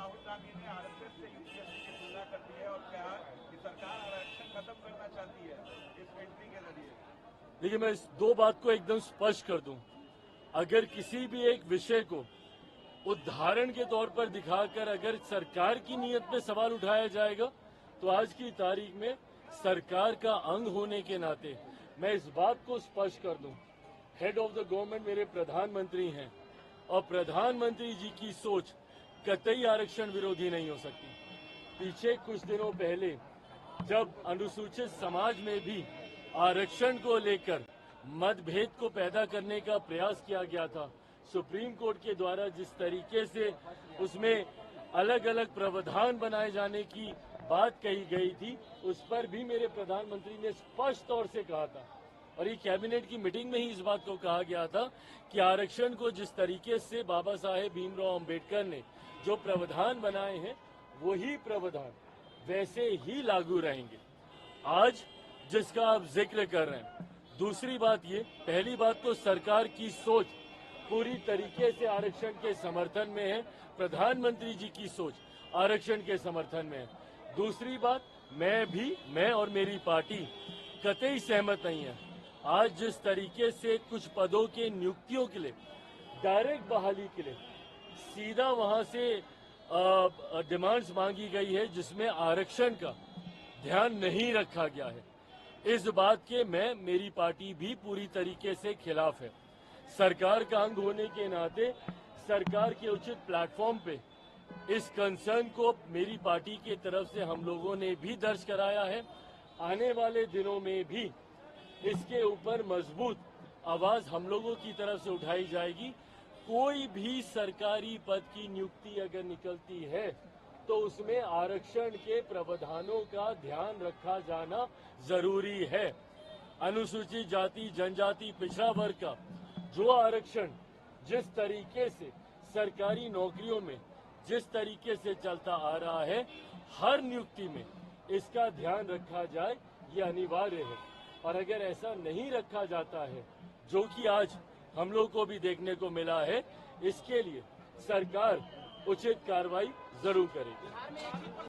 राहुल गांधी ने आरएसएस से यूपीएससी की तुलना कर दी है और कहा कि सरकार आरक्षण खत्म करना चाहती है इस एंट्री के जरिए। देखिए, मैं इस दो बात को एकदम स्पष्ट कर दूं। अगर किसी भी एक विषय को उदाहरण के तौर पर दिखाकर अगर सरकार की नीयत पे सवाल उठाया जाएगा तो आज की तारीख में सरकार का अंग होने के नाते मैं इस बात को स्पष्ट कर दूं, हेड ऑफ द गवर्नमेंट मेरे प्रधानमंत्री हैं और प्रधानमंत्री जी की सोच कतई आरक्षण विरोधी नहीं हो सकती। पीछे कुछ दिनों पहले जब अनुसूचित समाज में भी आरक्षण को लेकर मतभेद को पैदा करने का प्रयास किया गया था, सुप्रीम कोर्ट के द्वारा जिस तरीके से उसमें अलग अलग प्रावधान बनाए जाने की बात कही गई थी, उस पर भी मेरे प्रधानमंत्री ने स्पष्ट तौर से कहा था और ये कैबिनेट की मीटिंग में ही इस बात को कहा गया था कि आरक्षण को जिस तरीके से बाबा साहेब भीमराव अंबेडकर ने जो प्रावधान बनाए हैं वही प्रावधान वैसे ही लागू रहेंगे। आज जिसका आप जिक्र कर रहे हैं, दूसरी बात ये, पहली बात तो सरकार की सोच पूरी तरीके से आरक्षण के समर्थन में है, प्रधानमंत्री जी की सोच आरक्षण के समर्थन में है। दूसरी बात, मैं और मेरी पार्टी कतई सहमत नहीं है। आज जिस तरीके से कुछ पदों के नियुक्तियों के लिए डायरेक्ट बहाली के लिए सीधा वहां से डिमांड्स मांगी गई है जिसमें आरक्षण का ध्यान नहीं रखा गया है, इस बात के मेरी पार्टी भी पूरी तरीके से खिलाफ है। सरकार का अंग होने के नाते सरकार के उचित प्लेटफॉर्म पे इस कंसर्न को मेरी पार्टी की तरफ से हम लोगों ने भी दर्ज कराया है। आने वाले दिनों में भी इसके ऊपर मजबूत आवाज हम लोगों की तरफ से उठाई जाएगी। कोई भी सरकारी पद की नियुक्ति अगर निकलती है तो उसमें आरक्षण के प्रावधानों का ध्यान रखा जाना जरूरी है। अनुसूचित जाति, जनजाति, पिछड़ा वर्ग का जो आरक्षण जिस तरीके से सरकारी नौकरियों में जिस तरीके से चलता आ रहा है, हर नियुक्ति में इसका ध्यान रखा जाए, ये अनिवार्य है। और अगर ऐसा नहीं रखा जाता है, जो कि आज हम लोग को भी देखने को मिला है, इसके लिए सरकार उचित कार्रवाई जरूर करेगी।